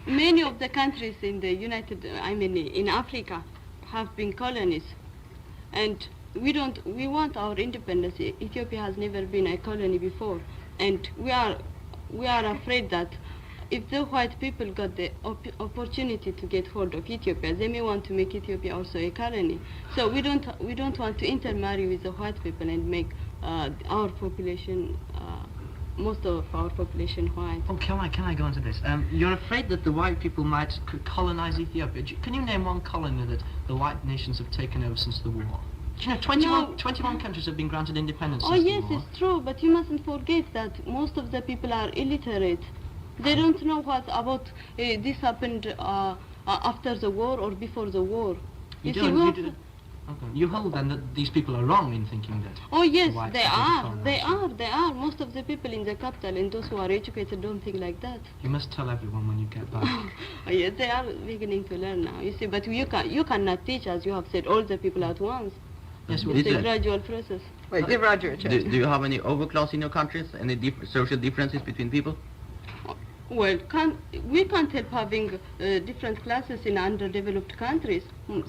many of the countries in the in Africa have been colonies, and we want our independence. Ethiopia has never been a colony before, and we are afraid that if the white people got the opportunity to get hold of Ethiopia, they may want to make Ethiopia also a colony. So we don't want to intermarry with the white people and make our population, most of our population, white. Oh, can I go into this? You're afraid that the white people might colonize Ethiopia. Can you name one colony that the white nations have taken over since the war? You know, 21 countries have been granted independence since the war. Oh yes, it's true, but you mustn't forget that most of the people are illiterate. They don't know what about this happened after the war or before the war. You hold then that these people are wrong in thinking that. Oh yes, they are. Most of the people in the capital and those who are educated don't think like that. You must tell everyone when you get back. Oh yes, they are beginning to learn now. You see, but you cannot teach, as you have said, all the people at once. Yes, it's a gradual process. Wait, give Roger a chance. Do you have any overclass in your countries? Any social differences between people? Well, we can't help having different classes in underdeveloped countries.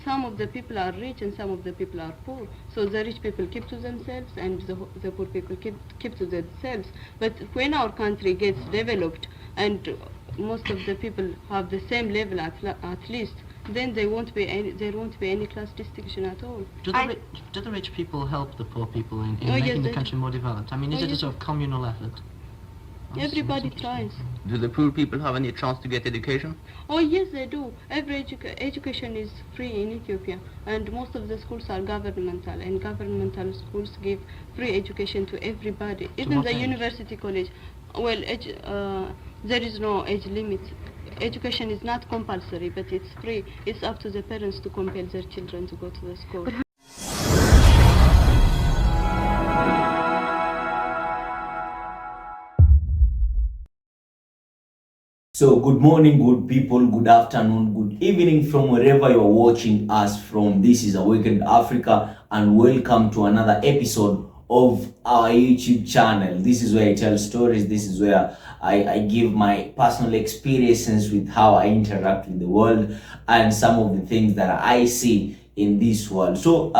Some of the people are rich and some of the people are poor. So the rich people keep to themselves and the poor people keep to themselves. But when our country gets developed and most of the people have the same level at least, then there won't be any class distinction at all. Do the rich people help the poor people in making the country more developed? I mean, is it a sort of communal effort? Everybody tries. Do the poor people have any chance to get education? Oh yes, they do. Every education is free in Ethiopia, and most of the schools are governmental, and governmental schools give free education to everybody, even the university college. Well, there is no age limit. Education is not compulsory, but it's free. It's up to the parents to compel their children to go to the school. So good morning, good people, good afternoon, good evening from wherever you're watching us from. This is Awakened Africa and welcome to another episode of our YouTube channel. This is where I tell stories. This is where I give my personal experiences with how I interact with the world and some of the things that I see in this world. So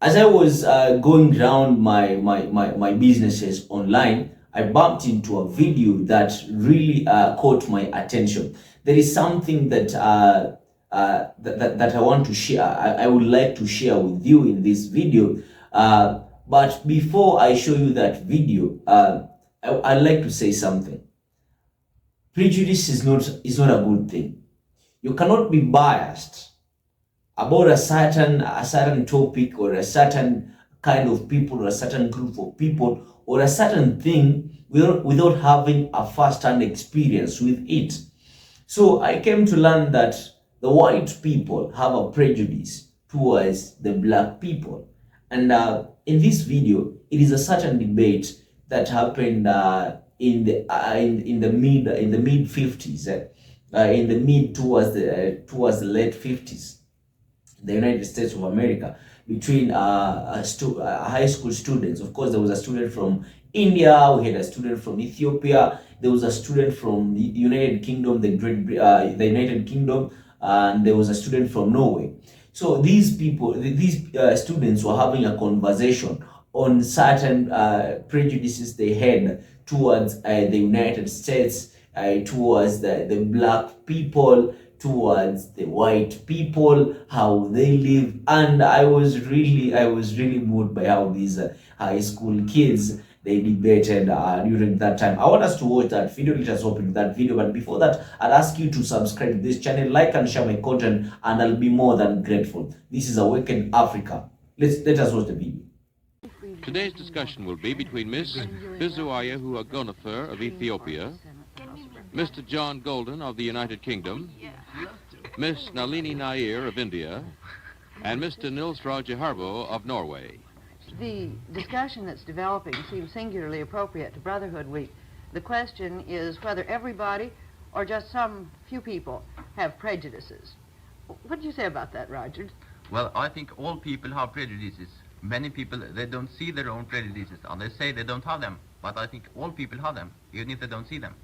as I was going around my businesses online, I bumped into a video that really caught my attention. There is something that that I want to share. I would like to share with you in this video. But before I show you that video, I'd like to say something. Prejudice is not a good thing. You cannot be biased about a certain topic or a certain kind of people or a certain group of people or a certain thing without having a first-hand experience with it. So I came to learn that the white people have a prejudice towards the black people. And in this video, it is a certain debate that happened in the mid 50s, in the mid towards the late 50s, the United States of America, between high school students. Of course, there was a student from India, we had a student from Ethiopia, there was a student from the United Kingdom, the United Kingdom, and there was a student from Norway. So these students were having a conversation on certain prejudices they had towards the United States, towards the black people, towards the white people, how they live. And I was really moved by how these high school kids, they debated during that time. I want us to watch that video. Let us open that video. But before that, I'll ask you to subscribe to this channel, like and share my content, and I'll be more than grateful. This is Awakened Africa. Let us watch the video. Today's discussion will be between Miss Bizuaya Huagonafer of Ethiopia, Mr. John Golden of the United Kingdom, Miss Nalini Nair of India, and Mr. Nils Rajaharbo of Norway. The discussion that's developing seems singularly appropriate to Brotherhood Week. The question is whether everybody or just some few people have prejudices. What do you say about that, Roger? Well, I think all people have prejudices. Many people, they don't see their own prejudices, and they say they don't have them. But I think all people have them, even if they don't see them.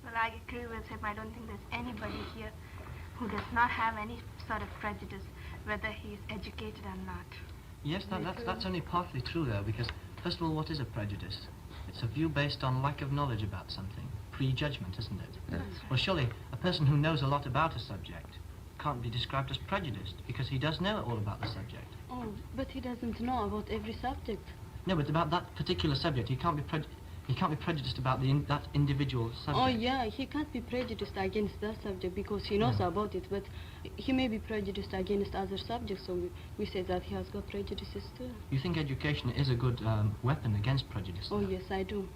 But I agree with him. I don't think there's anybody here who does not have any sort of prejudice, whether he is educated or not. Yes, that's only partly true, though, because, first of all, what is a prejudice? It's a view based on lack of knowledge about something. Prejudgment, isn't it? Yes. Well, surely, a person who knows a lot about a subject can't be described as prejudiced, because he does know all about the subject. Oh, but he doesn't know about every subject. No, but about that particular subject, he can't be prejudiced about that individual subject. Oh yeah, he can't be prejudiced against that subject because he knows about it, but he may be prejudiced against other subjects, so we say that he has got prejudices too. You think education is a good weapon against prejudice? Oh yes, I do.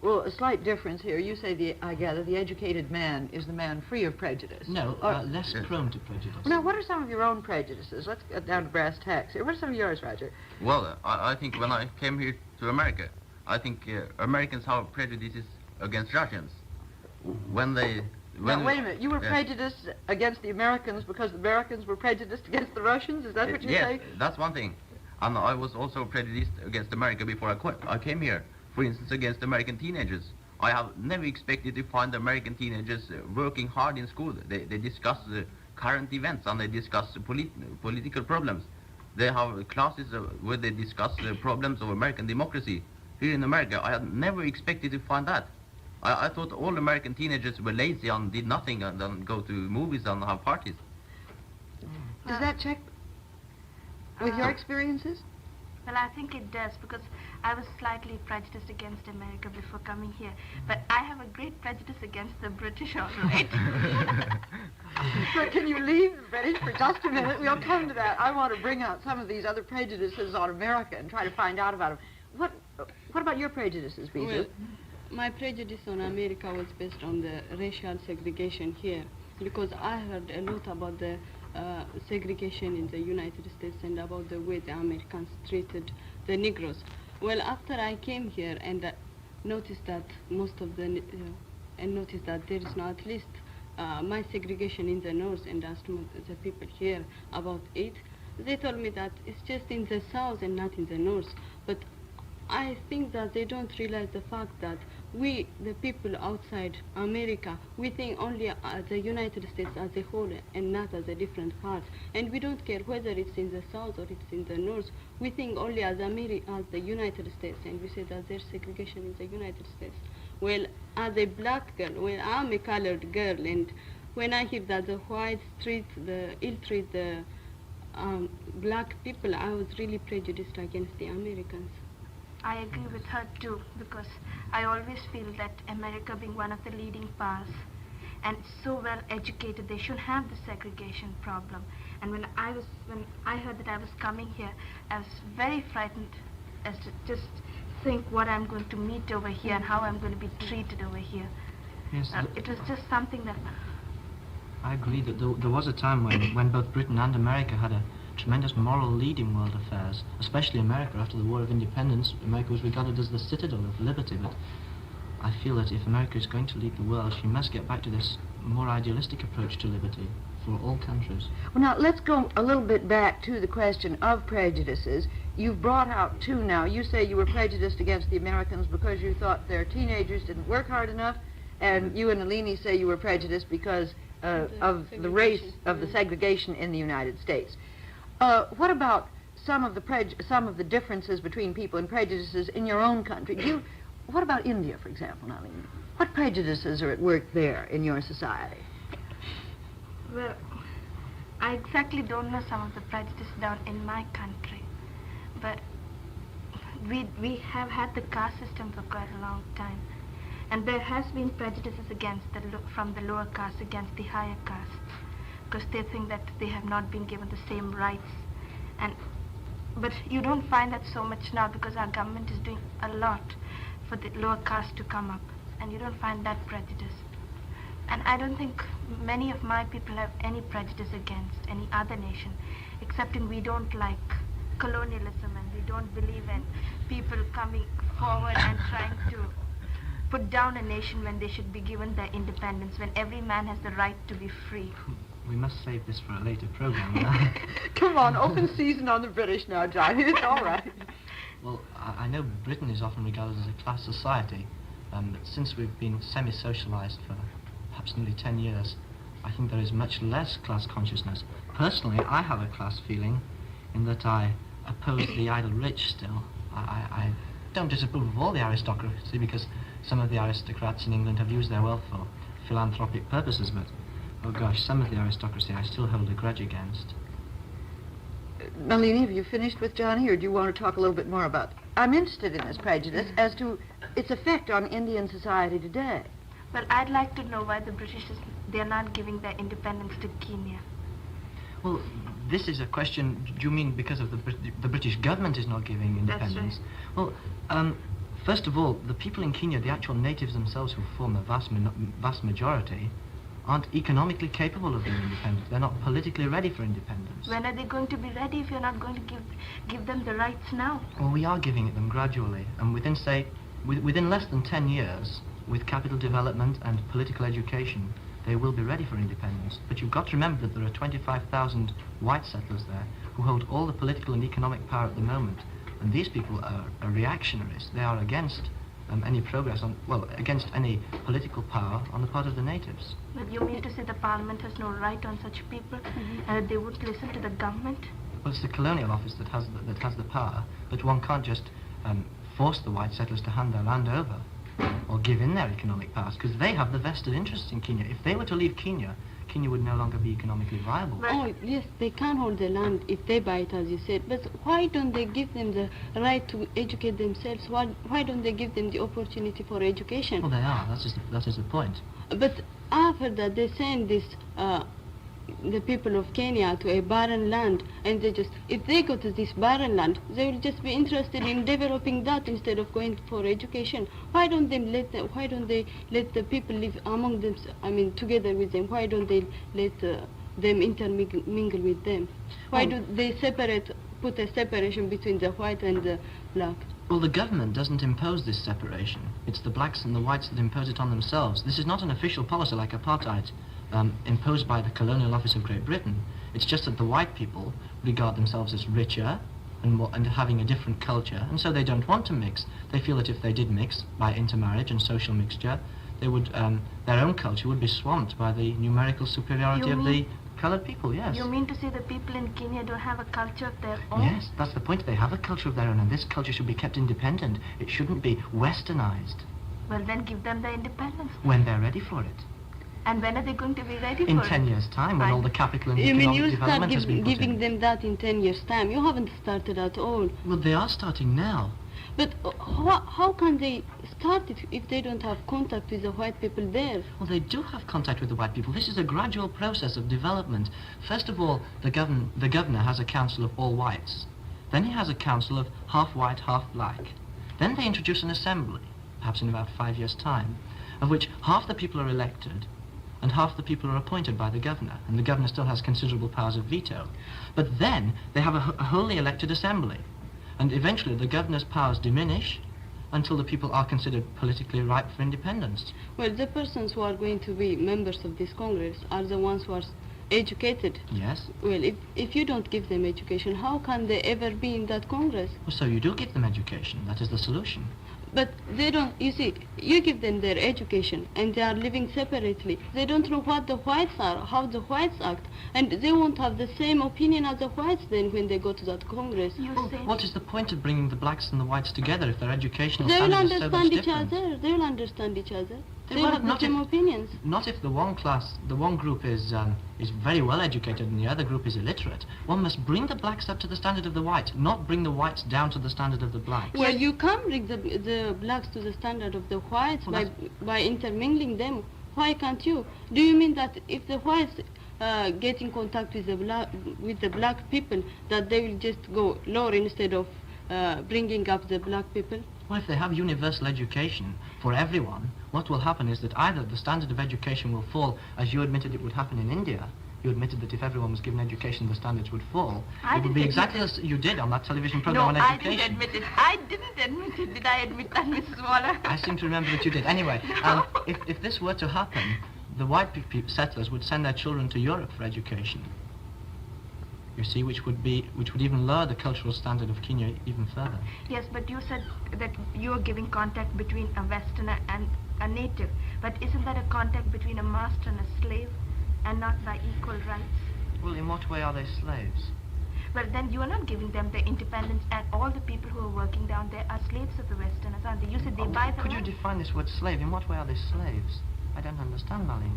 Well, a slight difference here. You say, I gather, the educated man is the man free of prejudice. No, less prone to prejudice. Now, what are some of your own prejudices? Let's get down to brass tacks here. What are some of yours, Roger? Well, I think when I came here to America, I think Americans have prejudices against Russians. Now, wait a minute. You were prejudiced against the Americans because the Americans were prejudiced against the Russians? Is that what you're saying? Yes, that's one thing. And I was also prejudiced against America before I came here. For instance, against American teenagers. I have never expected to find American teenagers working hard in school. They discuss the current events and they discuss political problems. They have classes where they discuss the problems of American democracy. Here in America, I had never expected to find that. I thought all American teenagers were lazy and did nothing and then go to movies and have parties. Does that check with your experiences? Well, I think it does, because I was slightly prejudiced against America before coming here. But I have a great prejudice against the British, all right. But can you leave the British for just a minute? We'll come to that. I want to bring out some of these other prejudices on America and try to find out about them. What about your prejudices, Bizu? Well, my prejudice on America was based on the racial segregation here, because I heard a lot about the segregation in the United States and about the way the Americans treated the Negroes. Well, after I came here and noticed that and noticed that there is not at least my segregation in the North, and asked the people here about it, they told me that it's just in the South and not in the North. But I think that they don't realize the fact that we, the people outside America, we think only the United States as a whole and not as a different parts. And we don't care whether it's in the South or it's in the North. We think only as the United States, and we say that there's segregation in the United States. Well, as a black girl, well, I'm a colored girl, and when I hear that the whites ill-treat the black people, I was really prejudiced against the Americans. I agree with her too, because I always feel that America, being one of the leading powers and so well educated, they should have the segregation problem. And when I heard that I was coming here, I was very frightened as to just think what I'm going to meet over here and how I'm going to be treated over here. Yes, it was just something that... I agree that there was a time when both Britain and America had a tremendous moral lead in world affairs, especially America. After the War of Independence, America was regarded as the citadel of liberty, but I feel that if America is going to lead the world, she must get back to this more idealistic approach to liberty for all countries. Well, now, let's go a little bit back to the question of prejudices. You've brought out two now. You say you were prejudiced against the Americans because you thought their teenagers didn't work hard enough, and you and Nalini say you were prejudiced because of the race, of the segregation in the United States. What about some of the differences between people and prejudices in your own country? What about India, for example, Nalini? What prejudices are at work there in your society? Well, I exactly don't know some of the prejudice down in my country, but we have had the caste system for quite a long time, and there has been prejudices from the lower caste against the higher castes, because they think that they have not been given the same rights. But you don't find that so much now, because our government is doing a lot for the lower caste to come up, and you don't find that prejudice. And I don't think many of my people have any prejudice against any other nation, except we don't like colonialism, and we don't believe in people coming forward and trying to put down a nation when they should be given their independence, when every man has the right to be free. We must save this for a later program. Come on, open season on the British now, John. It's all right. Well, I know Britain is often regarded as a class society, But since we've been semi-socialized for perhaps nearly 10 years, I think there is much less class consciousness. Personally, I have a class feeling in that I oppose the idle rich still. I don't disapprove of all the aristocracy, because some of the aristocrats in England have used their wealth for philanthropic purposes, but, oh gosh, some of the aristocracy I still hold a grudge against. Nalini, have you finished with Johnny, or do you want to talk a little bit more about... I'm interested in this prejudice as to its effect on Indian society today. Well, I'd like to know why the British, they're not giving their independence to Kenya. Well, this is a question, do you mean because of the British government is not giving independence? That's right. Well, first of all, the people in Kenya, the actual natives themselves, who form a vast majority, aren't economically capable of being independent. They're not politically ready for independence. When are they going to be ready if you're not going to give them the rights now? Well, we are giving it them gradually, and within less than 10 years, with capital development and political education, they will be ready for independence. But you've got to remember that there are 25,000 white settlers there who hold all the political and economic power at the moment. And these people are reactionaries. They are against any progress against any political power on the part of the natives. But you mean to say the Parliament has no right on such people? They would listen to the government? Well, it's the Colonial Office that has the power, but one can't just force the white settlers to hand their land over or give in their economic powers, because they have the vested interest in Kenya. If they were to leave Kenya, Kenya would no longer be economically viable. Oh, yes, they can hold the land if they buy it, as you said. But why don't they give them the right to educate themselves? Why don't they give them the opportunity for education? Well, they are. That is the point. But I've heard that they send this, the people of Kenya to a barren land, and if they go to this barren land, they will just be interested in developing that instead of going for education. Why don't they let the people live among them? I mean, together with them. Why don't they let them intermingle with them? Why do they put a separation between the white and the black? Well, the government doesn't impose this separation. It's the blacks and the whites that impose it on themselves. This is not an official policy like apartheid, imposed by the Colonial Office of Great Britain. It's just that the white people regard themselves as richer and having a different culture, and so they don't want to mix. They feel that if they did mix by intermarriage and social mixture, they would their own culture would be swamped by the numerical superiority of the colored people. Yes. You mean to say the people in Kenya don't have a culture of their own? Yes, that's the point. They have a culture of their own, and this culture should be kept independent. It shouldn't be westernized. Well, then give them their independence. When they're ready for it. And when are they going to be ready for it? In 10 years' time, when all the capital and economic development has been put in. You mean you start giving them that in 10 years' time? You haven't started at all. Well, they are starting now. But how can they start it if they don't have contact with the white people there? Well, they do have contact with the white people. This is a gradual process of development. First of all, the governor has a council of all whites. Then he has a council of half white, half black. Then they introduce an assembly, perhaps in about 5 years' time, of which half the people are elected and half the people are appointed by the governor, and the governor still has considerable powers of veto. But then they have a wholly elected assembly, and eventually the governor's powers diminish until the people are considered politically ripe for independence. Well, the persons who are going to be members of this Congress are the ones who are educated. Yes. Well, if you don't give them education, how can they ever be in that Congress? Well, so you do give them education. That is the solution. But they don't, you see, you give them their education and they are living separately. They don't know what the whites are, how the whites act, and they won't have the same opinion as the whites then when they go to that Congress. What is the point of bringing the blacks and the whites together if their educational standards are so much different? They will understand each other. They will have the same opinions. Not if the one group is very well educated and the other group is illiterate. One must bring the blacks up to the standard of the whites, not bring the whites down to the standard of the blacks. Well, you can bring the blacks to the standard of the whites by intermingling them. Why can't you? Do you mean that if the whites get in contact with the black people, that they will just go lower instead of bringing up the black people? Well, if they have universal education for everyone, what will happen is that either the standard of education will fall, as you admitted it would happen in India. You admitted that if everyone was given education, the standards would fall. It would be exactly as you did on that television program on education. No, I didn't admit it. I didn't admit it. Did I admit that, Mrs. Waller? I seem to remember that you did. Anyway, if this were to happen, the white settlers would send their children to Europe for education. you see, which would even lower the cultural standard of Kenya even further. Yes, but you said that you are giving contact between a Westerner and a native. But isn't that a contact between a master and a slave, and not by equal rights? Well, in what way are they slaves? Well, then you are not giving them the independence, and all the people who are working down there are slaves of the Westerners, aren't they? You said they buy the Could you land. define this word slave? In what way are they slaves? I don't understand, Nalini.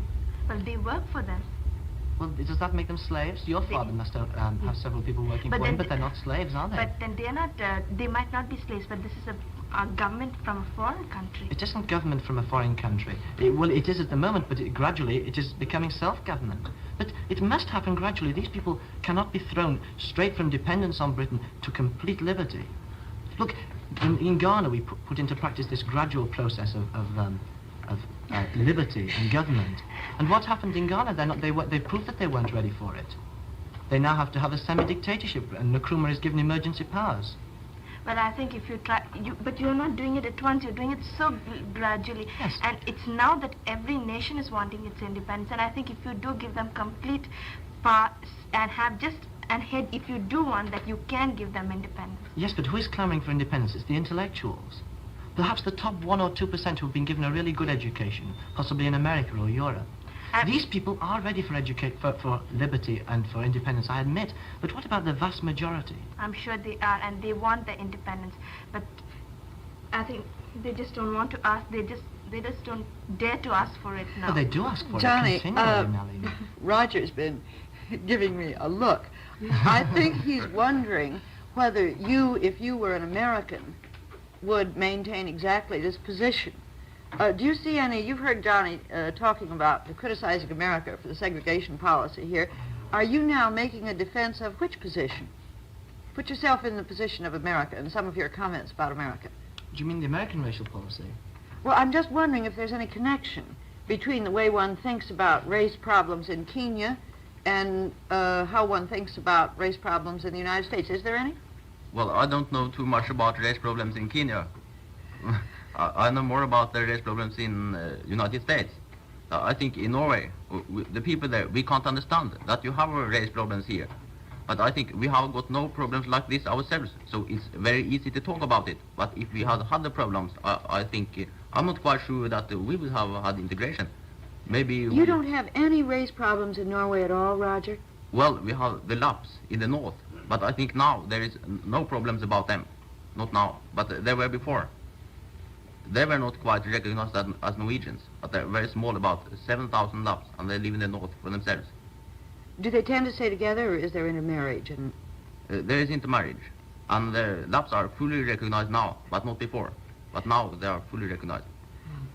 Well, they work for them. Well, does that make them slaves? Your father must have several people working for him, but they're not slaves, are they? But then they're not, they might not be slaves, but this is a government from a foreign country. It isn't government from a foreign country. Well, it is at the moment, but gradually it is becoming self-government. But it must happen gradually. These people cannot be thrown straight from dependence on Britain to complete liberty. Look, in Ghana we put into practice this gradual process of liberty and government. And what happened in Ghana? They proved that they weren't ready for it. They now have to have a semi-dictatorship, and Nkrumah is given emergency powers. But I think if you try, but you're not doing it at once, you're doing it so gradually. Yes. And it's now that every nation is wanting its independence, and I think if you do give them complete power and if you do want that, you can give them independence. Yes, but who is clamoring for independence? It's the intellectuals. Perhaps the top 1 or 2% who have been given a really good education, possibly in America or Europe. These people are ready for liberty and for independence, I admit. But what about the vast majority? I'm sure they are, and they want the independence. But I think they just don't want to ask. They just don't dare to ask for it now. Well, they do ask for Johnny, it continually, Nalini. Roger's been giving me a look. I think he's wondering whether you, if you were an American, would maintain exactly this position. Do you see any, you've heard Johnny talking about criticizing America for the segregation policy here. Are you now making a defense of which position? Put yourself in the position of America and some of your comments about America. Do you mean the American racial policy? Well, I'm just wondering if there's any connection between the way one thinks about race problems in Kenya and how one thinks about race problems in the United States. Is there any? Well, I don't know too much about race problems in Kenya. I know more about the race problems in United States. I think in Norway, the people there, we can't understand that you have race problems here. But I think we have got no problems like this ourselves, so it's very easy to talk about it. But if we had the problems, I think, I'm not quite sure that we would have had integration. Maybe... You don't have any race problems in Norway at all, Roger? Well, we have the Lapps in the north, but I think now there is no problems about them. Not now, but there were before. They were not quite recognized as Norwegians, but they're very small, about 7,000 Lapps, and they live in the north for themselves. Do they tend to stay together, or is there intermarriage? And there is intermarriage, and the Lapps are fully recognized now, but not before. But now they are fully recognized.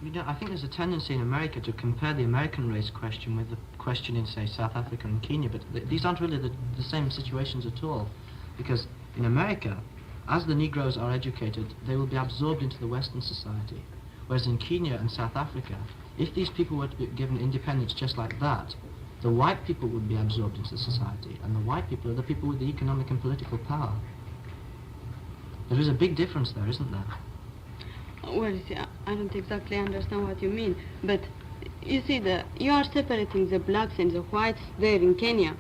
You know, I think there's a tendency in America to compare the American race question with the question in, say, South Africa and Kenya, but these aren't really the same situations at all, because in America, as the Negroes are educated, they will be absorbed into the Western society. Whereas in Kenya and South Africa, if these people were to be given independence just like that, the white people would be absorbed into society, and the white people are the people with the economic and political power. There is a big difference there, isn't there? Well, you see, I don't exactly understand what you mean, but you see, you are separating the blacks and the whites there in Kenya.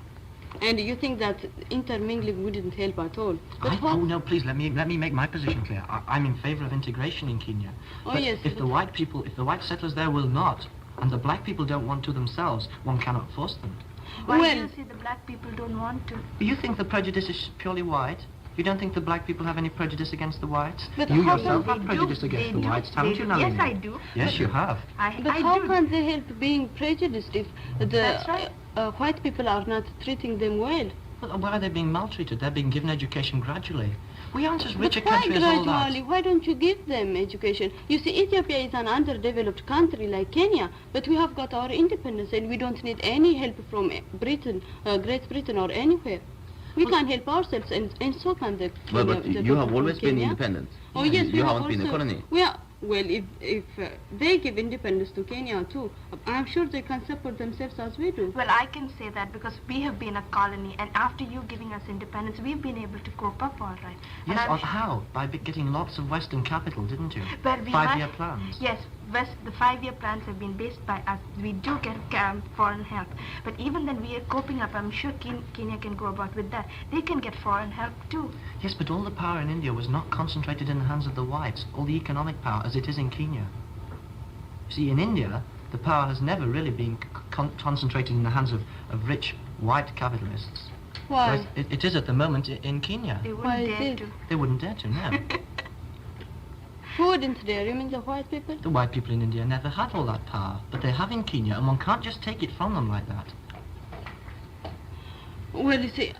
And you think that intermingling wouldn't help at all? Oh no! Please let me make my position clear. I'm in favour of integration in Kenya. Oh but yes. If the white settlers there will not, and the black people don't want to themselves, one cannot force them. Why do you say the black people don't want to? You think the prejudice is purely white? You don't think the black people have any prejudice against the whites? But you how yourself can have prejudice against the whites, haven't you, Nalini? Yes, I do. Yes, you have. But how can they help being prejudiced if That's right. White people are not treating them well? Well, why are they being maltreated? They're being given education gradually. We aren't as rich a But why country as all that. gradually? Why don't you give them education? You see, Ethiopia is an underdeveloped country like Kenya, but we have got our independence and we don't need any help from Britain, Great Britain or anywhere. We can help ourselves, and so can the Kenya. But the you have people always from been Kenya. independent. Oh yes, we you have haven't been a also- colony. Well, if they give independence to Kenya too, I'm sure they can support themselves as we do. Well, I can say that because we have been a colony, and after you giving us independence, we've been able to cope up all right. And Yes, I'm how? By getting lots of Western capital, didn't you? But we 5-year might- plans. Yes, the 5-year plans have been based by us. We do get foreign help, but even then we are coping up. I'm sure Kenya can go about with that. They can get foreign help too. Yes, but all the power in India was not concentrated in the hands of the whites, all the economic power, as it is in Kenya. See, in India, the power has never really been concentrated in the hands of rich white capitalists. Why? It is at the moment in Kenya. They Why wouldn't is dare it? to. They wouldn't dare to, no. Who wouldn't dare? You mean the white people? The white people in India never had all that power, but they have in Kenya, and one can't just take it from them like that. Well, you see,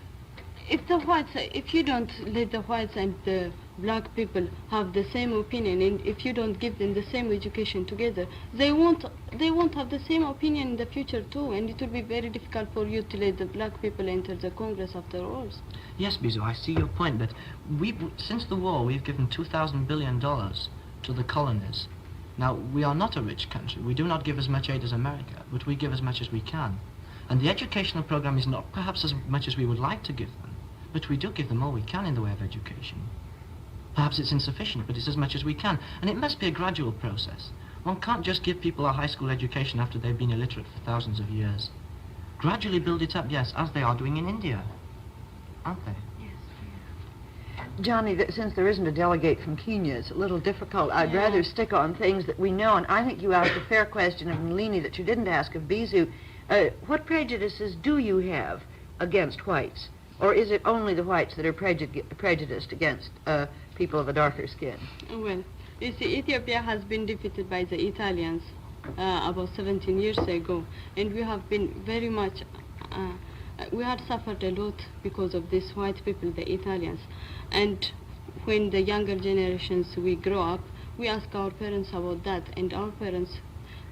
if you don't let the whites and the black people have the same opinion, and if you don't give them the same education together, they won't have the same opinion in the future too, and it will be very difficult for you to let the black people enter the Congress after all. Yes, Bizu, I see your point, but since the war, we've given $2,000 billion to the colonies. Now, we are not a rich country. We do not give as much aid as America, but we give as much as we can. And the educational program is not perhaps as much as we would like to give them, but we do give them all we can in the way of education. Perhaps it's insufficient, but it's as much as we can. And it must be a gradual process. One can't just give people a high school education after they've been illiterate for thousands of years. Gradually build it up, yes, as they are doing in India. Aren't they? Johnny, since there isn't a delegate from Kenya, it's a little difficult. I'd rather stick on things that we know. And I think you asked a fair question of Nalini that you didn't ask of Bizu. What prejudices do you have against whites? Or is it only the whites that are prejudiced against people of a darker skin? Well, you see, Ethiopia has been defeated by the Italians about 17 years ago, and we have been very much, we had suffered a lot because of these white people, the Italians. And when the younger generations, we grow up, we ask our parents about that, and our parents,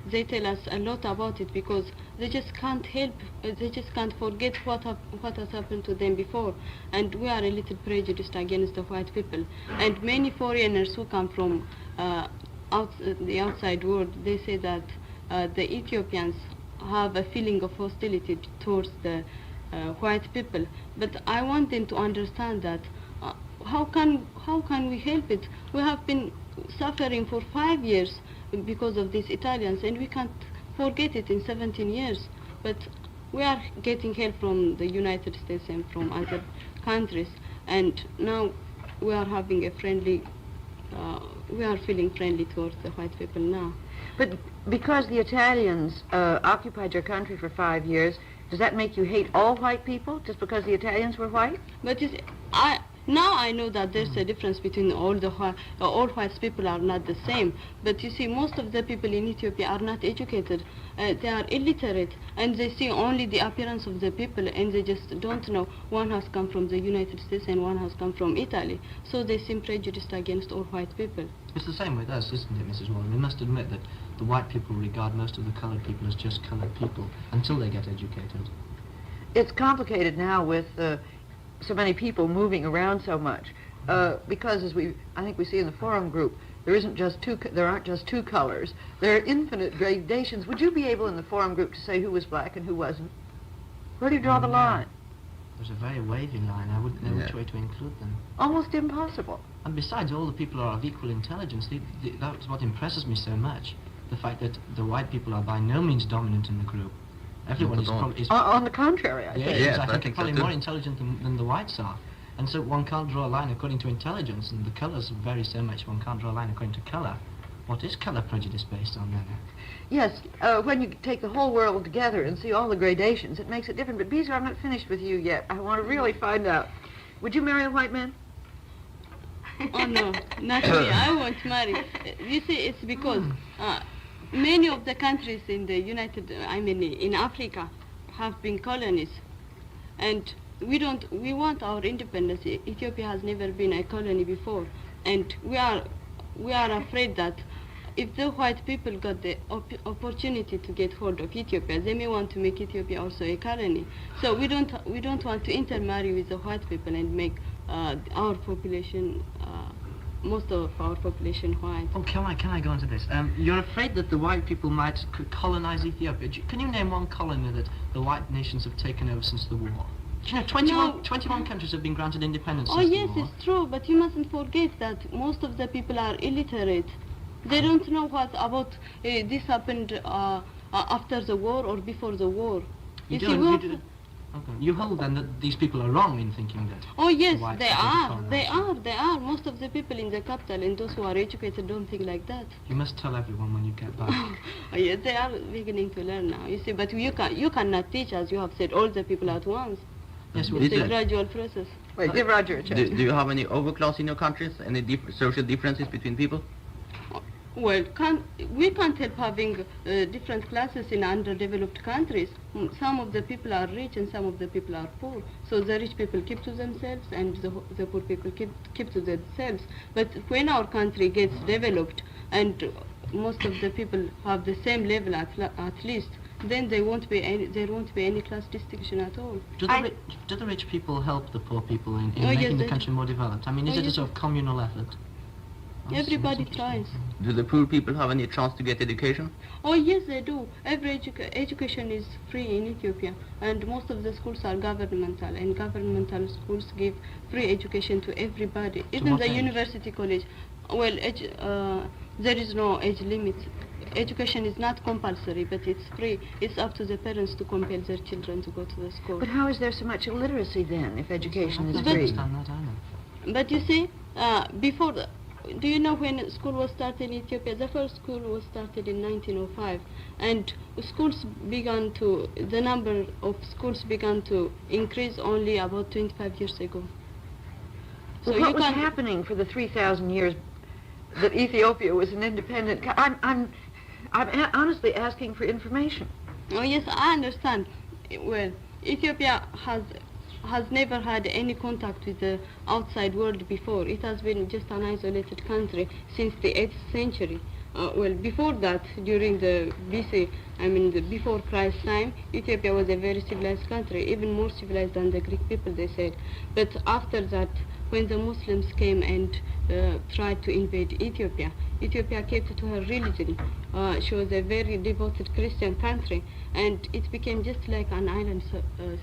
they tell us a lot about it because they just can't help, they just can't forget what has happened to them before. And we are a little prejudiced against the white people. And many foreigners who come from the outside world, they say that the Ethiopians have a feeling of hostility towards the white people. But I want them to understand that how can we help it? We have been suffering for 5 years because of these Italians, and we can't forget it in 17 years. But we are getting help from the United States and from other countries, and now we are having a friendly, we are feeling friendly towards the white people now. But because the Italians occupied your country for 5 years, does that make you hate all white people just because the Italians were white? But you see, now I know that there's a difference between all white people are not the same. But you see, most of the people in Ethiopia are not educated. They are illiterate, and they see only the appearance of the people, and they just don't know one has come from the United States and one has come from Italy. So they seem prejudiced against all white people. It's the same with us, isn't it, Mrs. Warren? We must admit that the white people regard most of the coloured people as just coloured people until they get educated. It's complicated now with so many people moving around so much, because as I think we see in the forum group, there aren't just two colors. There are infinite gradations. Would you be able in the forum group to say who was black and who wasn't? Where do you draw the line? There's a very wavy line. I wouldn't know which way to include them. Almost impossible. And besides, all the people are of equal intelligence. That's what impresses me so much. The fact that the white people are by no means dominant in the group. Everyone is probably... On the contrary, I think. Yes, I think think they're probably so more intelligent than the whites are. And so one can't draw a line according to intelligence, and the colours vary so much one can't draw a line according to colour. What is colour prejudice based on then? Yes, when you take the whole world together and see all the gradations, it makes it different. But Beezer, I'm not finished with you yet. I want to really find out. Would you marry a white man? Oh no, not me. I won't marry. You see, it's because many of the countries in the in Africa have been colonies, and we want our independence. Ethiopia has never been a colony before, and we are afraid that if the white people got the opportunity to get hold of Ethiopia, they may want to make Ethiopia also a colony. So we don't want to intermarry with the white people and make our population, most of our population white. Oh, can I go into this? You're afraid that the white people might colonize Ethiopia. Can you name one colony that the white nations have taken over since the war? Do you know, 21 countries have been granted independence since the war. Yes, it's true, but you mustn't forget that most of the people are illiterate. They don't know what about this happened after the war or before the war. You hold then that these people are wrong in thinking that? Oh yes, they are. Most of the people in the capital and those who are educated don't think like that. You must tell everyone when you get back. Oh, yes, they are beginning to learn now, you see, but you cannot teach, as you have said, all the people at once. Yes, it's a gradual process. Wait, give Roger a chance. Do you have any overclass in your countries? Any social differences between people? Well, we can't help having different classes in underdeveloped countries. Some of the people are rich and some of the people are poor. So the rich people keep to themselves and the poor people keep to themselves. But when our country gets developed and most of the people have the same level at least, then there won't be any class distinction at all. Do the rich people help the poor people in making the country more developed? I mean, is it a sort of communal effort? Everybody tries. Do the poor people have any chance to get education? Oh yes, they do. Every education is free in Ethiopia, and most of the schools are governmental, and governmental schools give free education to everybody, even the university college. Well, there is no age limit. Education is not compulsory, but it's free. It's up to the parents to compel their children to go to the school. But how is there so much illiteracy then, if education is I free? understand that, I know. But you see, do you know when school was started in Ethiopia? The first school was started in 1905, and the number of schools began to increase only about 25 years ago. So what was happening for the 3,000 years that Ethiopia was an independent I'm honestly asking for information. Oh yes, I understand. Well, Ethiopia has never had any contact with the outside world before. It has been just an isolated country since the 8th century. Well, before that, during the BC, before Christ's time, Ethiopia was a very civilized country, even more civilized than the Greek people, they said. But after that, when the Muslims came and tried to invade Ethiopia, Ethiopia kept to her religion. She was a very devoted Christian country, and it became just like an island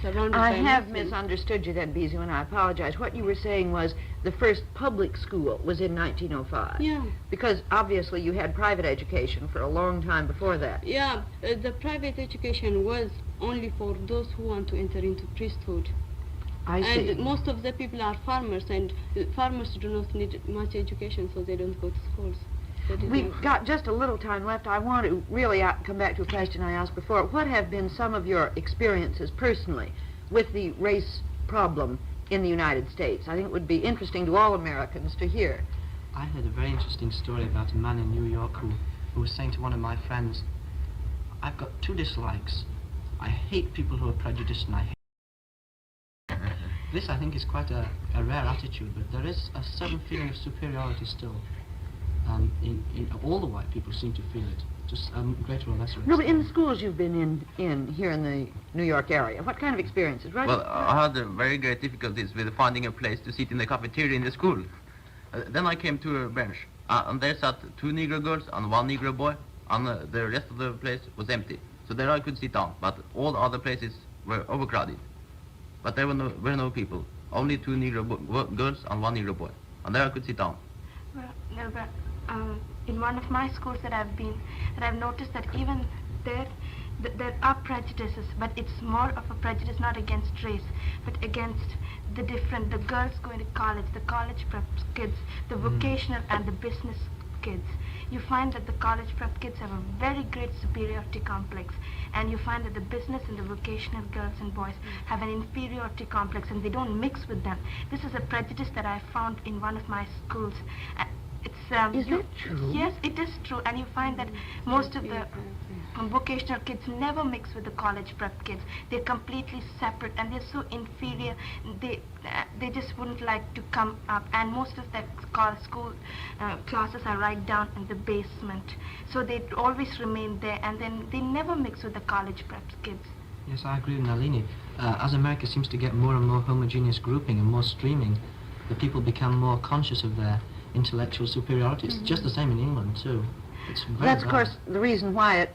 surrounded by I have Muslims. misunderstood you then, Bizu, and I apologize. What you were saying was the first public school was in 1905. Yeah. Because obviously you had private education for a long time before that. Yeah, the private education was only for those who want to enter into priesthood. I see. And most of the people are farmers, and farmers do not need much education, so they don't go to schools. We've got just a little time left. I want to really come back to a question I asked before. What have been some of your experiences personally with the race problem in the United States? I think it would be interesting to all Americans to hear. I heard a very interesting story about a man in New York who was saying to one of my friends, I've got two dislikes. I hate people who are prejudiced, and I hate... This, I think, is quite a rare attitude, but there is a certain feeling of superiority still. In all the white people seem to feel it, just greater or lesser extent. No, but in the schools you've been in here in the New York area, what kind of experiences, right? Well, I had very great difficulties with finding a place to sit in the cafeteria in the school. Then I came to a bench, and there sat two Negro girls and one Negro boy, and the rest of the place was empty. So there I could sit down, but all the other places were overcrowded. But there were no people, only two Negro girls and one Negro boy, and there I could sit down. Well, in one of my schools that I've been, that I've noticed that even there are prejudices, but it's more of a prejudice not against race, but against the girls going to college, the college prep kids, the vocational and the business kids. You find that the college prep kids have a very great superiority complex, and you find that the business and the vocational girls and boys have an inferiority complex, and they don't mix with them. This is a prejudice that I found in one of my schools. Is that true? Yes, it is true, and you find that most of the vocational kids never mix with the college prep kids. They're completely separate, and they're so inferior. They just wouldn't like to come up, and most of their school classes are right down in the basement. So they always remain there, and then they never mix with the college prep kids. Yes, I agree with Nalini. As America seems to get more and more homogeneous grouping and more streaming, the people become more conscious of their intellectual superiority. It's just the same in England too. It's very That's, of course, the reason why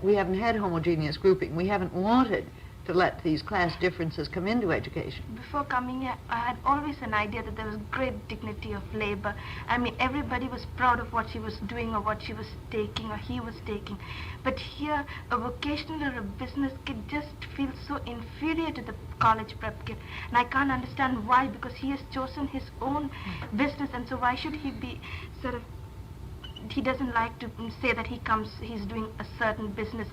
we haven't had homogeneous grouping. We haven't wanted to let these class differences come into education? Before coming here, I had always an idea that there was great dignity of labor. I mean, everybody was proud of what she was doing or what she was taking or he was taking. But here, a vocational or a business kid just feels so inferior to the college prep kid. And I can't understand why, because he has chosen his own business, and so why should he be sort of, he doesn't like to say that he's doing a certain business.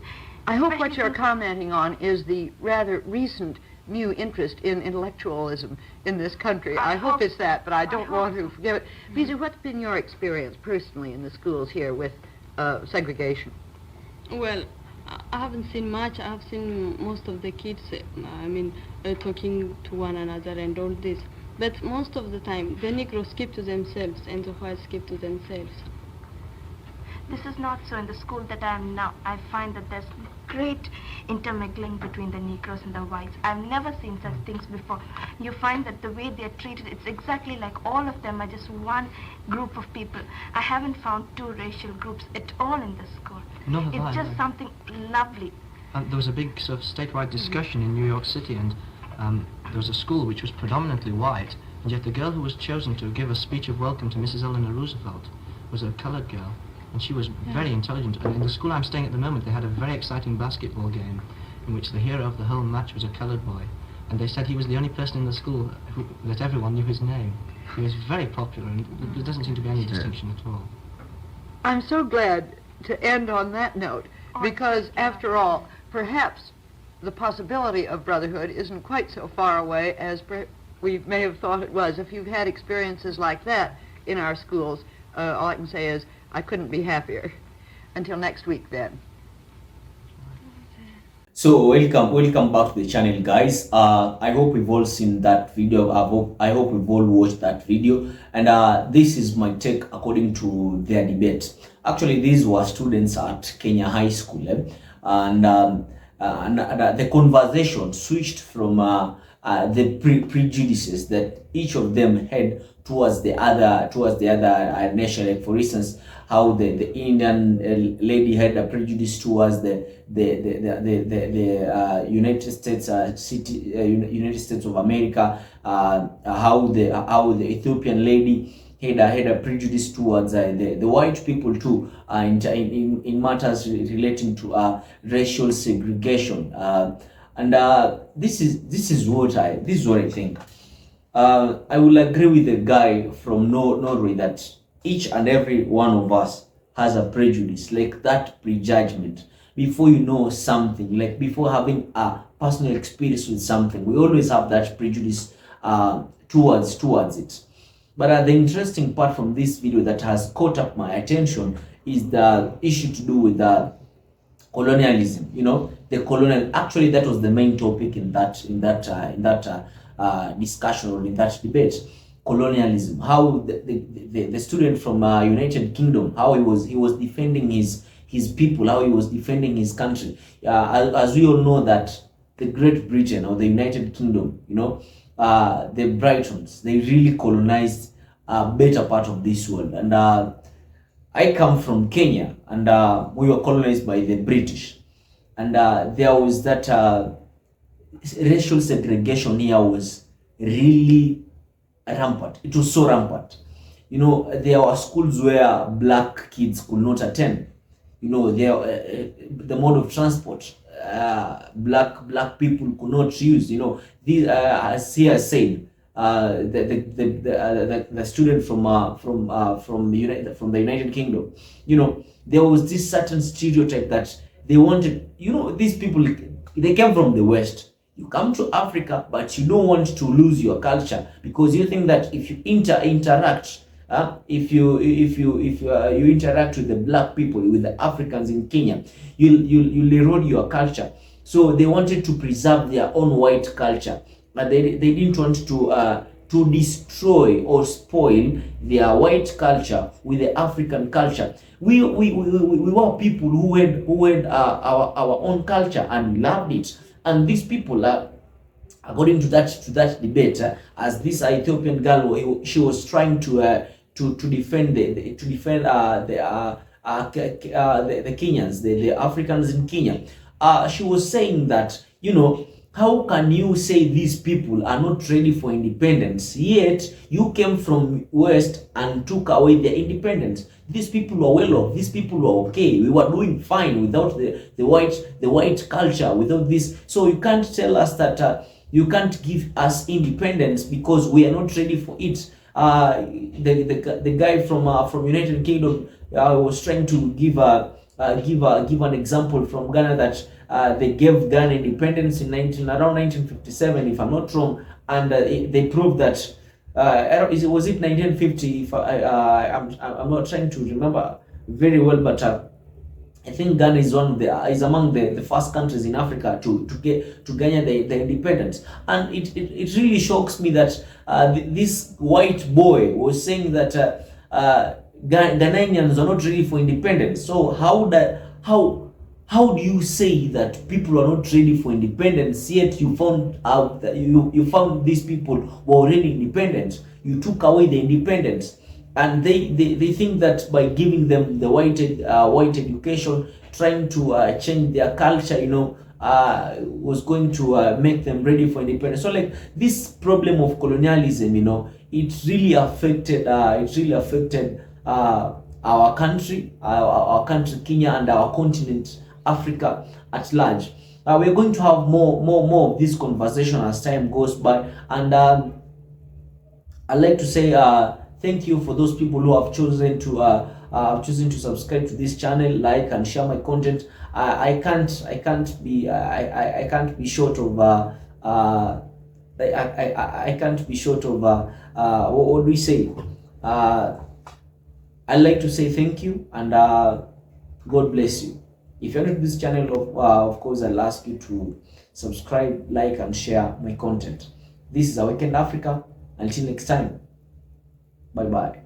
I hope what you're commenting on is the rather recent new interest in intellectualism in this country. I hope it's that, but I don't want to forget it. Lisa, what's been your experience personally in the schools here with segregation? Well, I haven't seen much. I've seen most of the kids, talking to one another and all this. But most of the time, the Negroes keep to themselves and the whites keep to themselves. This is not so in the school that I am now. I find that there's great intermingling between the Negroes and the whites. I've never seen such things before. You find that the way they're treated, it's exactly like all of them are just one group of people. I haven't found two racial groups at all in the school. It's just something lovely. There was a big sort of statewide discussion in New York City, and there was a school which was predominantly white, and yet the girl who was chosen to give a speech of welcome to Mrs. Eleanor Roosevelt was a colored girl. And she was very intelligent. And in the school I'm staying at the moment, they had a very exciting basketball game in which the hero of the whole match was a colored boy. And they said he was the only person in the school that everyone knew his name. He was very popular, and there doesn't seem to be any distinction at all. I'm so glad to end on that note, because after all, perhaps the possibility of brotherhood isn't quite so far away as we may have thought it was. If you've had experiences like that in our schools, all I can say is, I couldn't be happier. Until next week, then. So welcome back to the channel, guys. I hope we've all seen that video. I hope we've all watched that video, and this is my take according to their debate. Actually, these were students at Kenya High School, and the conversation switched from the prejudices that each of them had towards the other nation. Like, for instance, how the Indian lady had a prejudice towards the United States United States of America. How the Ethiopian lady had a prejudice towards the white people too, in matters relating to racial segregation. And this is what I think. I will agree with the guy from Norway that each and every one of us has a prejudice, like that prejudgment. Before you know something, like before having a personal experience with something, we always have that prejudice towards it. But the interesting part from this video that has caught up my attention is the issue to do with the colonialism. You know, the colonial. Actually, that was the main topic in that discussion or in that debate. Colonialism. How the student from United Kingdom, how he was defending his people, how he was defending his country. As we all know that the Great Britain or the United Kingdom, you know, the Britons, they really colonized a better part of this world. And I come from Kenya, and we were colonized by the British. And there was that racial segregation here was really rampant. It was so rampant. You know, there were schools where black kids could not attend. You know, the mode of transport black people could not use. You know, these as he has said, the student from the United Kingdom. You know, there was this certain stereotype that they wanted. You know, these people, they came from the West. You come to Africa, but you don't want to lose your culture because you think that if you interact, if you interact with the black people, with the Africans in Kenya, you'll erode your culture. So they wanted to preserve their own white culture, but they didn't want to destroy or spoil their white culture with the African culture. We were people who had our own culture and we loved it. And these people, according to that debate, as this Ethiopian girl, she was trying to defend the Kenyans, the Africans in Kenya. She was saying that, you know, How can you say these people are not ready for independence, yet you came from West and took away their independence? These people were well off. These people were okay. We were doing fine without the white culture, without this. So you can't tell us that you can't give us independence because we are not ready for it. The guy from United Kingdom was trying to give an example from Ghana that they gave Ghana independence in around 1957, if I'm not wrong, and they proved that was it 1950? If I'm not trying to remember very well, but I think Ghana is among the first countries in Africa to gain the independence, and it really shocks me that this white boy was saying that Ghanaians are not ready for independence. So how do you say that people are not ready for independence, yet you found out that you found these people were already independent? You took away the independence, and they think that by giving them the white education, trying to change their culture, was going to make them ready for independence. So like this problem of colonialism, it really affected our country, our country Kenya, and our continent Africa at large. We're going to have more of this conversation as time goes by, and I'd like to say thank you for those people who have chosen to subscribe to this channel, like and share my content. I can't be short of I can't be short of what do we say? I'd like to say thank you, and God bless you. If you're new to this channel, of course, I'll ask you to subscribe, like, and share my content. This is Awakened Africa. Until next time, bye-bye.